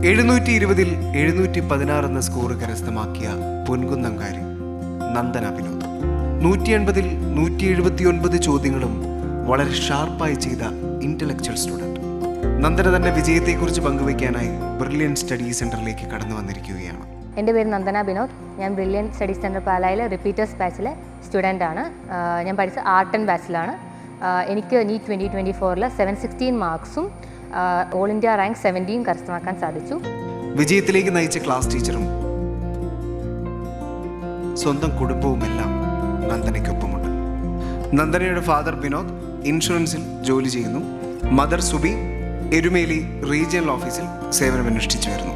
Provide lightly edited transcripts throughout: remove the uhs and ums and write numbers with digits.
720-ൽ 716 എന്ന സ്കോർ കരസ്ഥമാക്കിയ പൊൻകുന്നംകാരി നന്ദന വിനോദ്. 180-ൽ 179 ചോദ്യങ്ങളും വളരെ ഷാർപ്പായി ചെയ്ത ഇന്റലക്ച്വൽ സ്റ്റുഡൻറ്. നന്ദന തന്റെ വിജയത്തെക്കുറിച്ച് പങ്കുവയ്ക്കാനായി ബ്രില്യൻ സ്റ്റഡി സെന്ററിലേക്ക് കടന്നു വന്നിരിക്കുകയാണ്. എൻ്റെ പേര് നന്ദന വിനോദ്. ഞാൻ ബ്രില്യൻ സ്റ്റഡി സെൻറ്റർ പാലായിലെ റിപ്പീറ്റേഴ്സ് ബാച്ചിലെ സ്റ്റുഡൻ്റാണ്. ഞാൻ പഠിച്ച ആർട്ട് ആൻഡ് ബാച്ചിലാണ്. എനിക്ക് നീറ്റ് 2024-ൽ 716 മാർക്സും ഓൾ ഇന്ത്യ റാങ്ക് 17 കരസ്ഥമാക്കാൻ സാധിച്ചു. വിജയത്തിലേക്ക് നയിച്ച ക്ലാസ് ടീച്ചറും സ്വന്തം കുടുംബവുമെല്ലാം നന്ദനയ്ക്കൊപ്പമുണ്ട്. നന്ദനയുടെ ഫാദർ വിനോദ് ഇൻഷുറൻസിൽ ജോലി ചെയ്യുന്നു. മദർ സുബി എരുമേലി റീജിയണൽ ഓഫീസിൽ സേവനമനുഷ്ഠിച്ചു വരുന്നു.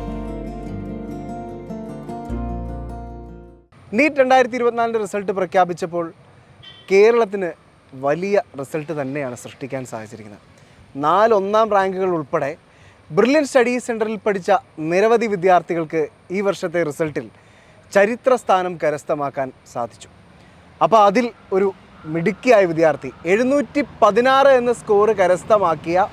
നീറ്റ് 2024 റിസൾട്ട് പ്രഖ്യാപിച്ചപ്പോൾ കേരളത്തിന് വലിയ റിസൾട്ട് തന്നെയാണ് സൃഷ്ടിക്കാൻ സാധിച്ചിരിക്കുന്നത്. 4 ഒന്നാം റാങ്കുകൾ ഉൾപ്പെടെ ബ്രില്യൻ സ്റ്റഡി സെൻറ്ററിൽ പഠിച്ച നിരവധി വിദ്യാർത്ഥികൾക്ക് ഈ വർഷത്തെ റിസൾട്ടിൽ ചരിത്ര സ്ഥാനം കരസ്ഥമാക്കാൻ സാധിച്ചു. അപ്പോൾ അതിൽ ഒരു മിടുക്കിയായ വിദ്യാർത്ഥി 716 എന്ന സ്കോർ കരസ്ഥമാക്കിയ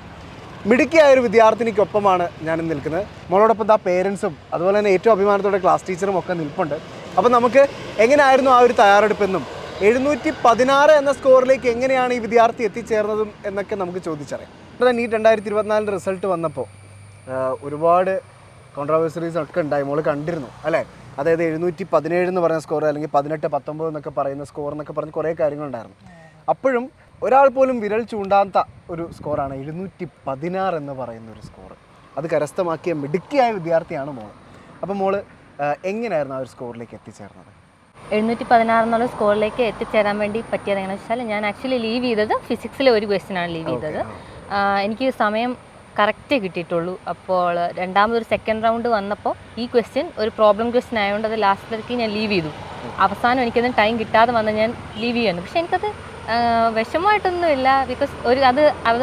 മിടുക്കിയായ ഒരു വിദ്യാർത്ഥിനിക്കൊപ്പമാണ് ഞാനിന്ന് നിൽക്കുന്നത്. മോളോടൊപ്പം പേരൻസും അതുപോലെ തന്നെ ഏറ്റവും അഭിമാനത്തോടെ ക്ലാസ് ടീച്ചറും ഒക്കെ നിൽപ്പുണ്ട്. അപ്പോൾ നമുക്ക് എങ്ങനെയായിരുന്നു ആ ഒരു തയ്യാറെടുപ്പെന്നും 716 എന്ന സ്കോറിലേക്ക് എങ്ങനെയാണ് ഈ വിദ്യാർത്ഥി എത്തിച്ചേർന്നതും എന്നൊക്കെ നമുക്ക് ചോദിച്ചറിയാം. ഇവിടെ നീറ്റ് 2024 റിസൾട്ട് വന്നപ്പോൾ ഒരുപാട് കോൺട്രവേഴ്സറീസ് ഒക്കെ ഉണ്ടായി. മോള് കണ്ടിരുന്നു അല്ലേ? അതായത് 717 എന്ന് പറഞ്ഞ സ്കോർ, അല്ലെങ്കിൽ 18, 19 എന്നൊക്കെ പറയുന്ന സ്കോർ എന്നൊക്കെ പറഞ്ഞ് കുറേ കാര്യങ്ങളുണ്ടായിരുന്നു. അപ്പോഴും ഒരാൾ പോലും വിരൽ ചൂണ്ടാത്ത ഒരു സ്കോറാണ് 716 എന്ന് പറയുന്ന ഒരു സ്കോർ. അത് കരസ്ഥമാക്കിയ മിടുക്കിയായ വിദ്യാർത്ഥിയാണ് മോള്. അപ്പം മോള് എങ്ങനെയായിരുന്നു ആ ഒരു സ്കോറിലേക്ക് എത്തിച്ചേർന്നത്? 716 എന്നുള്ള സ്കോറിലേക്ക് എത്തിച്ചേരാൻ വേണ്ടി പറ്റിയത് എങ്ങനെയാണെന്ന് വെച്ചാൽ, ഞാൻ ആക്ച്വലി ലീവ് ചെയ്തത് ഫിസിക്സിലെ ഒരു ക്വസ്റ്റ്യനാണ് ലീവ് ചെയ്തത്. എനിക്ക് സമയം കറക്റ്റ് കിട്ടിയിട്ടുള്ളൂ. അപ്പോൾ രണ്ടാമതൊരു സെക്കൻഡ് റൗണ്ട് വന്നപ്പോൾ ഈ ക്വസ്റ്റ്യൻ ഒരു പ്രോബ്ലം ക്വസ്റ്റ്യൻ ആയതുകൊണ്ട് അത് ലാസ്റ്റിലേക്ക് ഞാൻ ലീവ് ചെയ്തു. അവസാനം എനിക്കതിന് ടൈം കിട്ടാതെ വന്ന് ഞാൻ ലീവ് ചെയ്യുന്നു. പക്ഷേ എനിക്കത് വിഷമമായിട്ടൊന്നുമില്ല. ബിക്കോസ്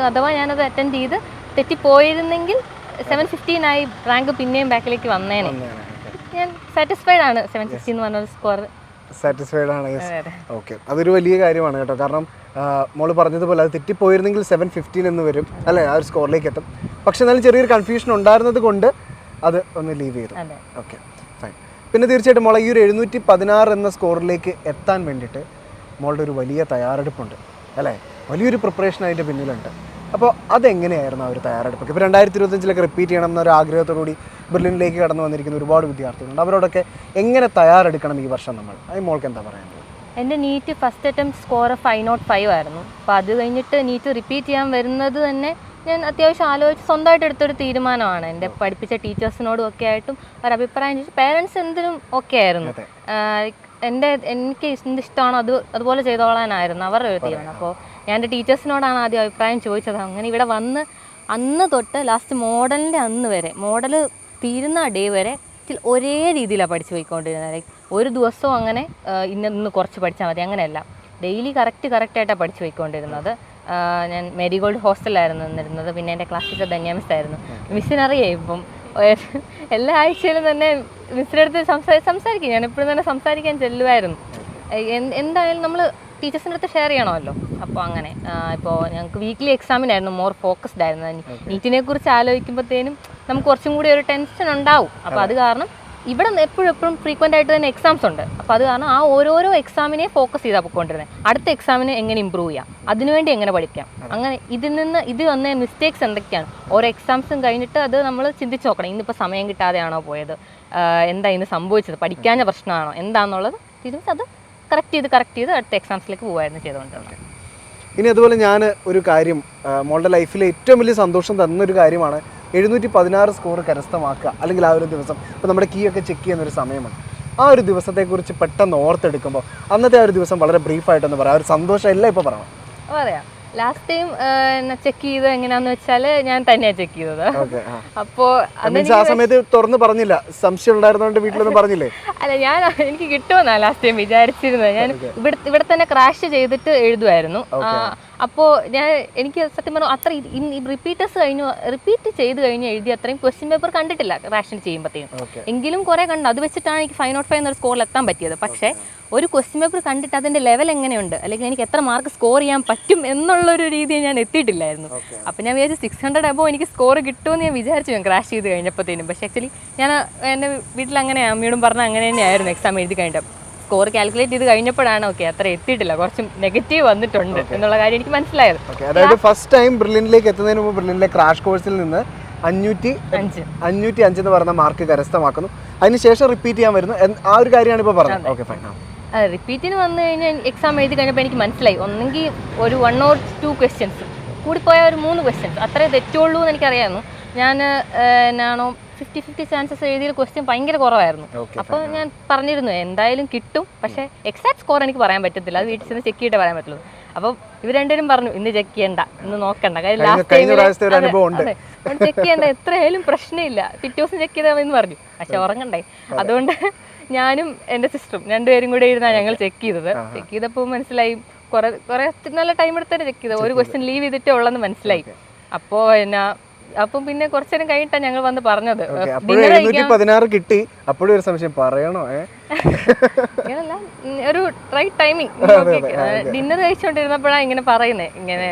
അഥവാ ഞാനത് അറ്റൻഡ് ചെയ്ത് തെറ്റിപ്പോയിരുന്നെങ്കിൽ 715 ആയി റാങ്ക് പിന്നെയും ബാക്കിലേക്ക് വന്നേനെ. ഞാൻ സാറ്റിസ്ഫൈഡ് ആണ്. 716 എന്ന് പറഞ്ഞൊരു സ്കോർ സാറ്റിസ്ഫൈഡ് ആണ്. ഓക്കെ, അതൊരു വലിയ കാര്യമാണ് കേട്ടോ. കാരണം മോള് പറഞ്ഞതുപോലെ അത് തെറ്റിപ്പോയിരുന്നെങ്കിൽ 715 എന്ന് വരും അല്ലേ, ആ ഒരു സ്കോറിലേക്ക് എത്തും. പക്ഷെ എന്നാലും ചെറിയൊരു കൺഫ്യൂഷൻ ഉണ്ടായിരുന്നത് കൊണ്ട് അത് ഒന്ന് ലീവ് ചെയ്തു. Okay, fine. പിന്നെ തീർച്ചയായിട്ടും മോളെ ഈ ഒരു 716 എന്ന സ്കോറിലേക്ക് എത്താൻ വേണ്ടിയിട്ട് മോളുടെ ഒരു വലിയ തയ്യാറെടുപ്പുണ്ട് അല്ലേ? വലിയൊരു പ്രിപ്പറേഷൻ അതിൻ്റെ പിന്നിലുണ്ട്. അപ്പോൾ അതെങ്ങനെയായിരുന്നു ആ ഒരു തയ്യാറെടുപ്പൊക്കെ? ഇപ്പോൾ 2025-ലൊക്കെ റിപ്പീറ്റ് ചെയ്യണം എന്നൊരു ആഗ്രഹത്തോടുകൂടി ബ്രില്യനിലേക്ക് കടന്നു വന്നിരിക്കുന്ന ഒരുപാട് വിദ്യാർത്ഥികളുണ്ട്. അവരോടൊക്കെ എങ്ങനെ തയ്യാറെടുക്കണം ഈ വർഷം നമ്മൾ? അത് മോൾക്ക് എന്താ പറയുന്നത്? എൻ്റെ നീറ്റ് ഫസ്റ്റ് അറ്റംപ്റ്റ് സ്കോർ 505 ആയിരുന്നു. അപ്പോൾ അത് കഴിഞ്ഞിട്ട് നീറ്റ് റിപ്പീറ്റ് ചെയ്യാൻ വരുന്നത് തന്നെ ഞാൻ അത്യാവശ്യം ആലോചിച്ച് സ്വന്തമായിട്ട് എടുത്തൊരു തീരുമാനമാണ്. എൻ്റെ പഠിപ്പിച്ച ടീച്ചേഴ്സിനോടും ഒക്കെ ആയിട്ടും ഒരു അഭിപ്രായം ചോദിച്ചു. പേരൻസ് എന്തിനും ഓക്കെ ആയിരുന്നു. എനിക്ക് എന്തിഷ്ടമാണോ അതുപോലെ ചെയ്തോളാനായിരുന്നു അവരുടെ ഒരു തീരുമാനം. അപ്പോൾ ഞാൻ എൻ്റെ ടീച്ചേഴ്സിനോടാണ് ആദ്യം അഭിപ്രായം ചോദിച്ചത്. അങ്ങനെ ഇവിടെ വന്ന് അന്ന് തൊട്ട് ലാസ്റ്റ് മോഡലിൻ്റെ അന്ന് വരെ, മോഡൽ തീരുന്ന ഡേ വരെ ഒരേ രീതിയിലാണ് പഠിച്ചു പോയിക്കൊണ്ടിരുന്നത്. ലൈക്ക് ഒരു ദിവസവും അങ്ങനെ ഇന്ന് കുറച്ച് പഠിച്ചാൽ മതി അങ്ങനെയല്ല, ഡെയിലി കറക്റ്റായിട്ടാണ് പഠിച്ചു പോയിക്കൊണ്ടിരുന്നത്. ഞാൻ മേരിഗോൾഡ് ഹോസ്റ്റലിലായിരുന്നു നിന്നിരുന്നത്. പിന്നെ എൻ്റെ ക്ലാസ് ടീച്ചർ ധന്യ മിസ് ആയിരുന്നു. മിസ്സിനറിയാം ഇപ്പം എല്ലാ ആഴ്ചയിലും തന്നെ മിസ്സിൻ്റെ അടുത്ത് സംസാരിക്കും. ഞാൻ എപ്പോഴും തന്നെ സംസാരിക്കാൻ ചെല്ലുമായിരുന്നു. എന്തായാലും നമ്മൾ ടീച്ചേഴ്സിൻ്റെ അടുത്ത് ഷെയർ ചെയ്യണമല്ലോ. അപ്പോൾ അങ്ങനെ ഇപ്പോൾ ഞങ്ങൾക്ക് വീക്ക്ലി എക്സാമിനായിരുന്നു മോർ ഫോക്കസ്ഡ് ആയിരുന്നു. നീറ്റിനെ കുറിച്ച് ആലോചിക്കുമ്പോഴത്തേനും നമുക്ക് കുറച്ചും കൂടി ഒരു ടെൻഷൻ ഉണ്ടാവും. അപ്പോൾ അത് കാരണം ഇവിടെ എപ്പോഴും ഫ്രീക്വൻ്റ് ആയിട്ട് തന്നെ എക്സാംസ് ഉണ്ട്. അപ്പോൾ അത് കാരണം ആ ഓരോരോ എക്സാമിനെ ഫോക്കസ് ചെയ്താൽ പോയിക്കൊണ്ടിരുന്നത്. അടുത്ത എക്സാമിന് എങ്ങനെ ഇമ്പ്രൂവ് ചെയ്യാം, അതിനുവേണ്ടി എങ്ങനെ പഠിക്കാം, അങ്ങനെ ഇത് വന്ന മിസ്റ്റേക്സ് എന്തൊക്കെയാണ്, ഓരോ എക്സാംസും കഴിഞ്ഞിട്ട് അത് നമ്മൾ ചിന്തിച്ച് നോക്കണം. ഇന്നിപ്പോൾ സമയം കിട്ടാതെയാണോ പോയത്, എന്താ ഇന്ന് സംഭവിച്ചത്, പഠിക്കാഞ്ഞ പ്രശ്നമാണോ എന്താണെന്നുള്ളത് തിരിച്ച് അത് കറക്റ്റ് ചെയ്ത് അടുത്ത എക്സാംസിലേക്ക് പോകുമായിരുന്നു ചെയ്തുകൊണ്ടിരുന്നത്. ഇനി അതുപോലെ ഞാൻ ഒരു കാര്യം, മോളുടെ ലൈഫിലെ ഏറ്റവും വലിയ സന്തോഷം തന്നൊരു കാര്യമാണ് 716 സ്കോർ കരസ്ഥമാക്കുക. അല്ലെങ്കിൽ ആ ഒരു ദിവസം ഇപ്പോൾ നമ്മുടെ കീ ഒക്കെ ചെക്ക് ചെയ്യുന്നൊരു സമയമാണ്. ആ ഒരു ദിവസത്തെക്കുറിച്ച് പെട്ടെന്ന് ഓർത്തെടുക്കുമ്പോൾ അന്നത്തെ ആ ഒരു ദിവസം വളരെ ബ്രീഫായിട്ടൊന്ന് പറയാം. ആ ഒരു സന്തോഷം എല്ലാം ഇപ്പോൾ പറയണം. പറയാം. ലാസ്റ്റ് ടൈം ചെക്ക് ചെയ്തത് എങ്ങനെയാണെന്ന് വെച്ചാൽ ഞാൻ തന്നെയാണ് ചെക്ക് ചെയ്തത്. അപ്പോൾ ആ സമയത്ത് തുറന്ന് പറഞ്ഞില്ല, സംശയം ഉണ്ടായിരുന്നോണ്ട് വീട്ടിലൊന്നും പറഞ്ഞില്ലേ? അല്ല, എനിക്ക് കിട്ടുമെന്നാണ് ലാസ്റ്റ് ടൈം വിചാരിച്ചിരുന്നത്. ഞാൻ ഇവിടെ തന്നെ ക്രാഷ് ചെയ്തിട്ട് എഴുതുമായിരുന്നു. അപ്പോൾ എനിക്ക് സത്യം പറഞ്ഞാൽ അത്ര റിപ്പീറ്റ് ചെയ്ത് കഴിഞ്ഞ് എഴുതി അത്രയും ക്വസ്റ്റ്യൻ പേപ്പർ കണ്ടിട്ടില്ല റാഷൻ ചെയ്യുമ്പോഴത്തേക്കും. എങ്കിലും കുറേ കണ്ടു. അത് വെച്ചിട്ടാണ് എനിക്ക് 505 എന്നൊരു സ്കോറിൽ എത്താൻ പറ്റിയത്. പക്ഷേ ഒരു ക്വസ്റ്റ്യൻ പേപ്പർ കണ്ടിട്ട് അതിൻ്റെ ലെവൽ എങ്ങനെയുണ്ട്, അല്ലെങ്കിൽ എനിക്ക് എത്ര മാർക്ക് സ്കോർ ചെയ്യാൻ പറ്റും എന്നുള്ളൊരു രീതിയിൽ ഞാൻ എത്തിയിട്ടില്ലായിരുന്നു. അപ്പോൾ ഞാൻ വിചാരിച്ചു 600 അബോവ് എനിക്ക് സ്കോർ കിട്ടുമെന്ന് ഞാൻ വിചാരിച്ചു ഞാൻ ക്രാഷ് ചെയ്ത് കഴിഞ്ഞപ്പോഴത്തേനും. പക്ഷേ ആക്ച്വലി ഞാൻ എൻ്റെ വീട്ടിൽ അങ്ങനെ അമ്മയോടും പറഞ്ഞാൽ അങ്ങനെ തന്നെയായിരുന്നു എക്സാം എഴുതി കഴിഞ്ഞപ്പോൾ. സ്കോർ കാൽക്കുലേറ്റ് ചെയ്ത് കഴിഞ്ഞപ്പോഴാണ് ഓക്കെ അത്ര എത്തിയിട്ടില്ല, കുറച്ച് നെഗറ്റീവ് വന്നിട്ടുണ്ട് എന്നുള്ള കാര്യം എനിക്ക് മനസ്സിലായത്. അതായത് ഫസ്റ്റ് ടൈം ബ്രില്യൻറ്റിലേക്ക് എത്തുന്നതിന് മുമ്പ് ബ്രില്യൻറ്റിലെ ക്രാഷ് കോഴ്സിൽ നിന്ന് 505 എന്ന് പറയുന്ന മാർക്ക് കരസ്ഥമാക്കുന്നു. അതിനുശേഷം റിപ്പീറ്റ് ചെയ്യാൻ വരുന്നു. ആ ഒരു കാര്യമാണ് ഇപ്പോൾ പറഞ്ഞത്. Okay fine. റിപ്പീറ്റിന് വന്നു കഴിഞ്ഞാൽ എക്സാം എഴുതി കഴിഞ്ഞപ്പോൾ എനിക്ക് മനസ്സിലായി ഒന്നെങ്കിൽ ഒരു 1 or 2 ക്വസ്റ്റ്യൻസ് കൂടിപ്പോയ ഒരു 3 ക്വസ്റ്റ്യൻസ് അത്രേ തെറ്റുള്ളൂ എന്ന് എനിക്കറിയാമായിരുന്നു. ഞാൻ എന്നാണോ 50-50 ചാൻസസ് എഴുതിയ ക്വസ്റ്റ്യൻ ഭയങ്കര കുറവായിരുന്നു. അപ്പോൾ ഞാൻ പറഞ്ഞിരുന്നു എന്തായാലും കിട്ടും, പക്ഷേ എക്സാക്ട് സ്കോർ എനിക്ക് പറയാൻ പറ്റത്തില്ല, അത് വീട്ടിൽ ചെന്ന് ചെക്ക് ചെയ്തിട്ടേ പറയാൻ പറ്റുള്ളൂ. അപ്പോൾ ഇവർ രണ്ടുപേരും പറഞ്ഞു ഇന്ന് ചെക്ക് ചെയ്യണ്ട, ഇന്ന് നോക്കണ്ട, കാര്യം ലാസ്റ്റ് ചെക്ക് ചെയ്യണ്ട, എത്രയായാലും പ്രശ്നമില്ല, പിറ്റേ ദിവസം ചെക്ക് ചെയ്താൽ എന്ന് പറഞ്ഞു. പക്ഷെ ഉറങ്ങണ്ടേ, അതുകൊണ്ട് ഞാനും എൻ്റെ സിസ്റ്ററും രണ്ടുപേരും കൂടെ ഇരുന്നാണ് ഞങ്ങൾ ചെക്ക് ചെയ്തത്. ചെക്ക് ചെയ്തപ്പോൾ മനസ്സിലായി കുറേ നല്ല ടൈം എടുത്തന്നെ ചെക്ക് ചെയ്തത്, ഒരു ക്വസ്റ്റ്യൻ ലീവ് ചെയ്തിട്ടേ ഉള്ളെന്ന് മനസ്സിലായി. അപ്പോൾ അപ്പം പിന്നെ കുറച്ചു നേരം കഴിഞ്ഞിട്ടാണ് ഞങ്ങൾ വന്ന് പറഞ്ഞത് 716 കിട്ടി. അപ്പോഴും ഒരു സംശയം പറയണോ, ഇങ്ങനല്ല, ഒരു റൈറ്റ് ടൈമിങ്. ഡിന്നർ കഴിച്ചുകൊണ്ടിരുന്നപ്പോഴാണ് ഇങ്ങനെ പറയുന്നത്, ഇങ്ങനെ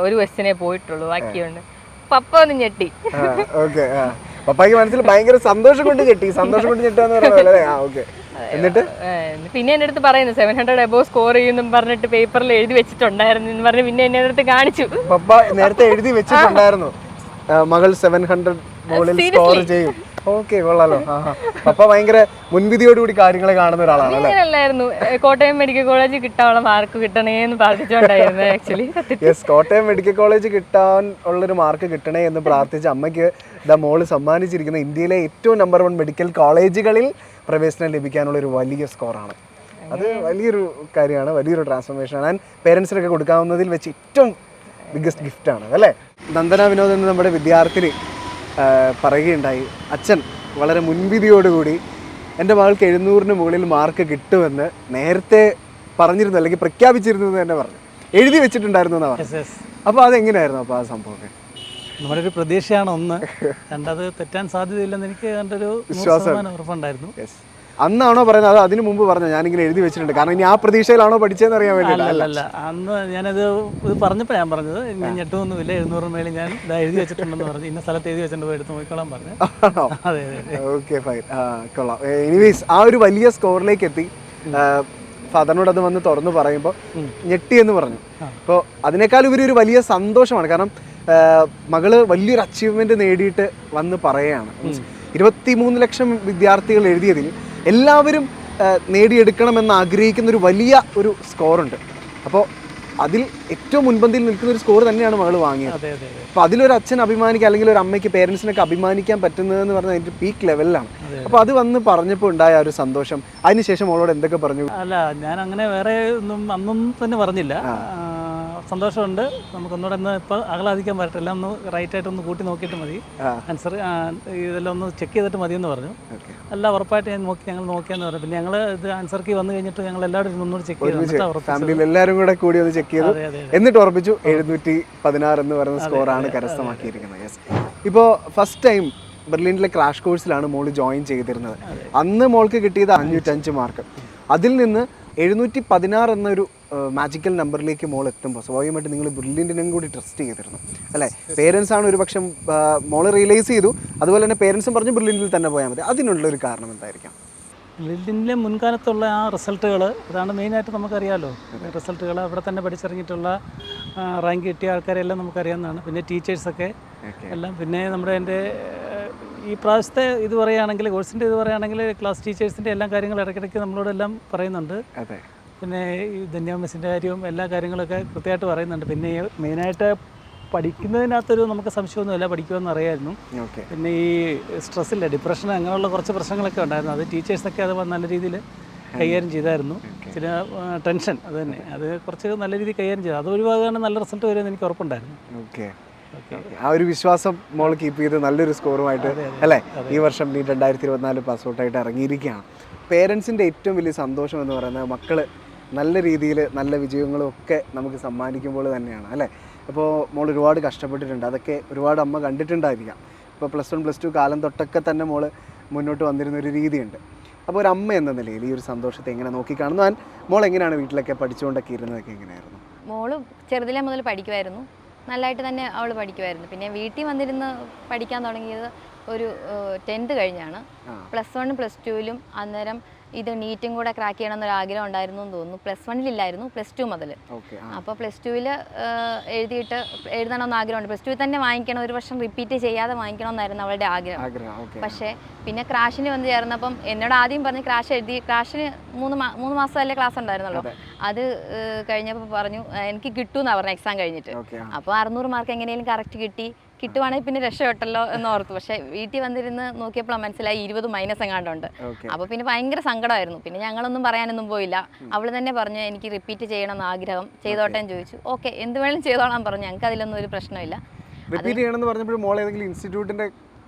ഒരു ക്വസ്റ്റ്യനെ പോയിട്ടുള്ളൂ ബാക്കിയുണ്ട്. പപ്പ ഒന്ന് ഞെട്ടി. പപ്പായ്ക്ക് മനസ്സിൽ ഭയങ്കര സന്തോഷം കൊണ്ട് ഞെട്ടി. സന്തോഷം കൊണ്ട് ഞെട്ടാന്ന് പറഞ്ഞല്ലേ. എന്നിട്ട് പിന്നെ എൻ്റെ അടുത്ത് പറയുന്നു 700 അബോവ് സ്കോർ ചെയ്യുന്നു പറഞ്ഞിട്ട് പേപ്പറിൽ എഴുതി വെച്ചിട്ടുണ്ടായിരുന്നു എന്ന് പറഞ്ഞ് പിന്നെ എന്നെ അടുത്ത് കാണിച്ചു. പപ്പ നേരത്തെ എഴുതി വെച്ചിട്ടുണ്ടായിരുന്നു മകൾ 700 മുകളിൽ സ്കോർ ചെയ്യും. ഓക്കെ, കൊള്ളാലോ. പപ്പ ഭയങ്കര മുൻവിധിയോടുകൂടി കാര്യങ്ങളെ കാണുന്ന ഒരാളാണ്. അങ്ങനെയല്ലായിരുന്നു, കോട്ടയം മെഡിക്കൽ കോളേജ് കിട്ടാനുള്ള മാർക്ക് കിട്ടണേ എന്ന് പ്രാർത്ഥിച്ചുകൊണ്ടായിരുന്നു actually. Yes, Kottayam medical college കിട്ടാൻ ഉള്ളൊരു മാർക്ക് കിട്ടണേ എന്ന് പ്രാർത്ഥിച്ച അമ്മയ്ക്ക് ദ മോള് സമ്മാനിച്ചിരിക്കുന്ന ഇന്ത്യയിലെ ഏറ്റവും നമ്പർ 1 മെഡിക്കൽ കോളേജുകളിൽ പ്രവേശനം ലഭിക്കാനുള്ളൊരു വലിയ സ്കോറാണ്. അത് വലിയൊരു കാര്യമാണ്, വലിയൊരു ട്രാൻസ്ഫോർമേഷനാണ്. ആൻഡ് പേരൻസിനൊക്കെ കൊടുക്കാവുന്നതിൽ വെച്ച് ഏറ്റവും ബിഗ്ഗസ്റ്റ് ഗിഫ്റ്റാണ് അല്ലേ. നന്ദന വിനോദ് എന്ന നമ്മുടെ വിദ്യാർത്ഥിനി പറയുകയുണ്ടായി, അച്ഛൻ വളരെ മുൻവിധിയോടുകൂടി എൻ്റെ മകൾക്ക് 700-ന് മുകളിൽ മാർക്ക് കിട്ടുമെന്ന് നേരത്തെ പറഞ്ഞിരുന്നു, അല്ലെങ്കിൽ പ്രഖ്യാപിച്ചിരുന്നു എന്ന് തന്നെ പറഞ്ഞു, എഴുതി വെച്ചിട്ടുണ്ടായിരുന്നു എന്നാണ് പറഞ്ഞത്. അപ്പോൾ അതെങ്ങനെയായിരുന്നു അപ്പോൾ ആ സംഭവമൊക്കെ? നമ്മുടെ ഒരു പ്രതീക്ഷയാണ് ഒന്ന്, രണ്ടത് തെറ്റാൻ സാധ്യതയില്ലെന്ന് എനിക്ക് എൻ്റെ ഒരു വിശ്വാസം ഉറപ്പുണ്ടായിരുന്നു. അന്നാണോ പറയുന്നത്, അത് അതിന് മുമ്പ് പറഞ്ഞു ഞാനിങ്ങനെ എഴുതി വെച്ചിട്ടുണ്ട്, കാരണം ഇനി ആ പ്രതീക്ഷയിലാണോ പഠിച്ചതെന്ന് അറിയാൻ വേണ്ടിയില്ല? അല്ല, അന്ന് ഞാനത് ഇത് പറഞ്ഞപ്പോൾ ഞാൻ പറഞ്ഞത് ഞാൻ ഞെട്ടൊന്നുമില്ല, 700 മേളിൽ ഞാൻ ഇതാ എഴുതി വെച്ചിട്ടുണ്ടെന്ന് പറഞ്ഞു, ഇന്ന സ്ഥലത്ത് എഴുതി വെച്ചിട്ട് പോയി എടുത്ത് നോക്കിക്കോളാൻ പറഞ്ഞു. അതെ. ഓക്കെ ഫൈൻ, കൊള്ളാം. എനിവേസ് ആ ഒരു വലിയ സ്കോറിലേക്ക് എത്തി. ഫാദറിനോട് അത് വന്ന് തുറന്ന് പറയുമ്പോൾ ഞെട്ടി എന്ന് പറഞ്ഞു. അപ്പോൾ അതിനേക്കാൾ ഉപരി ഒരു വലിയ സന്തോഷമാണ്, കാരണം മകള് വലിയൊരു അച്ചീവ്മെന്റ് നേടിയിട്ട് വന്ന് പറയുകയാണ്. 23 ലക്ഷം വിദ്യാർത്ഥികൾ എഴുതിയതിൽ എല്ലാവരും നേടിയെടുക്കണമെന്ന് ആഗ്രഹിക്കുന്ന ഒരു വലിയ ഒരു സ്കോറുണ്ട്. അപ്പോൾ അതിൽ ഏറ്റവും മുൻപന്തിയിൽ നിൽക്കുന്ന ഒരു സ്കോർ തന്നെയാണ് മകൾ വാങ്ങിയത്. അപ്പോൾ അതിലൊരു അച്ഛൻ അഭിമാനിക്കുക, അല്ലെങ്കിൽ ഒരു അമ്മയ്ക്ക് പേരൻസിനൊക്കെ അഭിമാനിക്കാൻ പറ്റുന്നതെന്ന് പറഞ്ഞാൽ അതിൻ്റെ പീക്ക് ലെവലിലാണ്. അപ്പോൾ അത് വന്ന് പറഞ്ഞപ്പോൾ ഉണ്ടായ ഒരു സന്തോഷം, അതിനുശേഷം അവളോട് എന്തൊക്കെ പറഞ്ഞു? അല്ല, ഞാൻ അങ്ങനെ വേറെ ഒന്നും അന്നും തന്നെ പറഞ്ഞില്ല. സന്തോഷമുണ്ട്, നമുക്കൊന്നുകൂടെ ഒന്ന് ഇപ്പോൾ ആഹ്ലാദിക്കാൻ പറ്റട്ടെ, എല്ലാം ഒന്ന് റൈറ്റായിട്ടൊന്ന് കൂട്ടി നോക്കിയിട്ട് മതി, ആൻസർ ഇതെല്ലാം ഒന്ന് ചെക്ക് ചെയ്തിട്ട് മതിയെന്ന് പറഞ്ഞു. എല്ലാം ഉറപ്പായിട്ട് ഞങ്ങൾ നോക്കിയെന്ന് പറഞ്ഞു. പിന്നെ ഞങ്ങൾ ഇത് ആൻസർ കീ വന്നു കഴിഞ്ഞിട്ട് ഞങ്ങൾ എല്ലാവരും ഒന്നുകൂടി ചെക്ക് ചെയ്തു, ഫാമിലിയിൽ എല്ലാവരും കൂടെ കൂടി ഒന്ന് ചെക്ക് ചെയ്തു, എന്നിട്ട് ഉറപ്പിച്ചു 716 എന്ന് പറയുന്ന സ്കോറാണ് കരസ്ഥമാക്കിയിരിക്കുന്നത്. ഇപ്പോൾ ഫസ്റ്റ് ടൈം ബെർലിനിലെ ക്രാഷ് കോഴ്സിലാണ് മോള് ജോയിൻ ചെയ്തിരുന്നത്. അന്ന് മോൾക്ക് കിട്ടിയത് 505 മാർക്ക്. അതിൽ നിന്ന് 716 എന്നൊരു മാജിക്കൽ നമ്പറിലേക്ക് മോൾ എത്തുമ്പോൾ സ്വാഭാവികമായിട്ട് നിങ്ങൾ ബ്രില്യൻറ്റിനും കൂടി ട്രസ്റ്റ് ചെയ്തിരുന്നു അല്ലേ? പേരൻസാണ് ഒരു പക്ഷം മോള് റിയലൈസ് ചെയ്തു, അതുപോലെ തന്നെ പേരൻസും പറഞ്ഞു ബ്രില്യൻറ്റിൽ തന്നെ പോയാൽ മതി. അതിനുള്ളൊരു കാരണം എന്തായിരിക്കാം? ബ്രില്യൻറ്റിലെ മുൻകാലത്തുള്ള ആ റിസൾട്ടുകൾ, ഇതാണ് മെയിനായിട്ട് നമുക്കറിയാമല്ലോ. റിസൾട്ടുകൾ അവിടെ തന്നെ പഠിച്ചിറങ്ങിയിട്ടുള്ള റാങ്ക് കിട്ടിയ ആൾക്കാരെല്ലാം നമുക്കറിയാവുന്നതാണ്. പിന്നെ ടീച്ചേഴ്സൊക്കെ എല്ലാം, പിന്നെ നമ്മുടെ എൻ്റെ ഈ പ്രാവശ്യത്തെ ഇത് പറയുകയാണെങ്കിൽ, കോഴ്സിൻ്റെ ഇത് പറയുകയാണെങ്കിൽ ക്ലാസ് ടീച്ചേഴ്സിൻ്റെ എല്ലാ കാര്യങ്ങളും ഇടയ്ക്കിടയ്ക്ക് നമ്മളോടെല്ലാം പറയുന്നുണ്ട്. പിന്നെ ഈ ധന്യ മിസ്സിൻ്റെ കാര്യവും എല്ലാ കാര്യങ്ങളൊക്കെ കൃത്യമായിട്ട് പറയുന്നുണ്ട്. പിന്നെ മെയിനായിട്ട് പഠിക്കുന്നതിനകത്തൊരു നമുക്ക് സംശയമൊന്നുമില്ല, പഠിക്കുമെന്ന് അറിയായിരുന്നു. പിന്നെ ഈ സ്ട്രെസ്സില്ല, ഡിപ്രഷൻ, അങ്ങനെയുള്ള കുറച്ച് പ്രശ്നങ്ങളൊക്കെ ഉണ്ടായിരുന്നു. അത് ടീച്ചേഴ്സൊക്കെ അത് നല്ല രീതിയിൽ കൈകാര്യം ചെയ്തായിരുന്നു. ചില ടെൻഷൻ അത് തന്നെ, അത് കുറച്ച് നല്ല രീതിയിൽ കൈകാര്യം ചെയ്തു. അത് ഒഴിവാകാണ് നല്ല റിസൾട്ട് വരുമെന്ന് എനിക്ക് ഉറപ്പുണ്ടായിരുന്നു. ആ ഒരു വിശ്വാസം മോൾ കീപ്പ് ചെയ്ത് നല്ലൊരു സ്കോറുമായിട്ട് അല്ലേ ഈ വർഷം 2024 പാസ്ഔട്ടായിട്ട് ഇറങ്ങിയിരിക്കുകയാണ്. പേരൻസിൻ്റെ ഏറ്റവും വലിയ സന്തോഷം എന്ന് പറയുന്നത് മക്കള് നല്ല രീതിയിൽ നല്ല വിജയങ്ങളും ഒക്കെ നമുക്ക് സമ്മാനിക്കുമ്പോൾ തന്നെയാണ് അല്ലേ. അപ്പോൾ മോൾ ഒരുപാട് കഷ്ടപ്പെട്ടിട്ടുണ്ട്, അതൊക്കെ ഒരുപാട് അമ്മ കണ്ടിട്ടുണ്ടായിരിക്കാം. ഇപ്പോൾ +1 +2 കാലം തൊട്ടൊക്കെ തന്നെ മോൾ മുന്നോട്ട് വന്നിരുന്നൊരു രീതിയുണ്ട്. അപ്പോൾ ഒരു അമ്മ എന്ന നിലയിൽ ഈ ഒരു സന്തോഷത്തെ എങ്ങനെ നോക്കിക്കാണുന്നു? മോൾ എങ്ങനെയാണ് വീട്ടിലൊക്കെ പഠിച്ചുകൊണ്ടൊക്കെ ഇരുന്നതൊക്കെ എങ്ങനെയായിരുന്നു? മോള് ചെറുതിലെ മുതൽ പഠിക്കുമായിരുന്നു, നല്ലതായിട്ട് തന്നെ അവൾ പഠിക്കുമായിരുന്നു. പിന്നെ വീട്ടിൽ വന്നിരുന്ന് പഠിക്കാൻ തുടങ്ങിയത് ഒരു 10th കഴിഞ്ഞാണ്. +1 +2 അന്നേരം ഇത് നീറ്റും കൂടെ ക്രാക്ക് ചെയ്യണം എന്നൊരു ആഗ്രഹം ഉണ്ടായിരുന്നു എന്ന് തോന്നുന്നു. +1 ഇല്ലായിരുന്നു, +2 മുതൽ. അപ്പോൾ +2 എഴുതിയിട്ട് എഴുതണമെന്ന് ആഗ്രഹമുണ്ട്. +2 തന്നെ വാങ്ങിക്കണം, ഒരു വർഷം റിപ്പീറ്റ് ചെയ്യാതെ വാങ്ങിക്കണമെന്നായിരുന്നു അവളുടെ ആഗ്രഹം. പക്ഷേ പിന്നെ ക്രാഷിന് വന്ന് ചേർന്നപ്പം എന്നോട് ആദ്യം പറഞ്ഞ് ക്രാഷിന് 3 മാസമല്ലേ ക്ലാസ് ഉണ്ടായിരുന്നല്ലോ. അത് കഴിഞ്ഞപ്പോൾ പറഞ്ഞു എനിക്ക് കിട്ടുമെന്നാണ് പറഞ്ഞത് എക്സാം കഴിഞ്ഞിട്ട്. അപ്പോൾ 600 മാർക്ക് എങ്ങനെയും കറക്റ്റ് കിട്ടുവാണെങ്കിൽ പിന്നെ രക്ഷപ്പെട്ടല്ലോ എന്ന് ഓർത്തു. പക്ഷേ വീട്ടിൽ വന്നിരുന്ന് നോക്കിയപ്പോൾ മനസ്സിലായി 20 മൈനസ് എങ്ങാണ്ടുണ്ട്. അപ്പോൾ പിന്നെ ഭയങ്കര സങ്കടമായിരുന്നു. പിന്നെ ഞങ്ങളൊന്നും പറയാനൊന്നും പോയില്ല. അവൾ തന്നെ പറഞ്ഞു എനിക്ക് റിപ്പീറ്റ് ചെയ്യണമെന്ന് ആഗ്രഹം, ചെയ്തോട്ടെ എന്ന് ചോദിച്ചു. ഓക്കെ, എന്ത് വേണമെങ്കിലും ചെയ്തോളാൻ പറഞ്ഞു. ഞങ്ങൾക്ക് അതിലൊന്നും ഒരു പ്രശ്നമില്ല. റിപ്പീറ്റ് ചെയ്യണമെന്ന് പറഞ്ഞപ്പോൾ മോൾ ഏതെങ്കിലും ഇൻസ്റ്റിറ്റ്യൂട്ടിന്റെ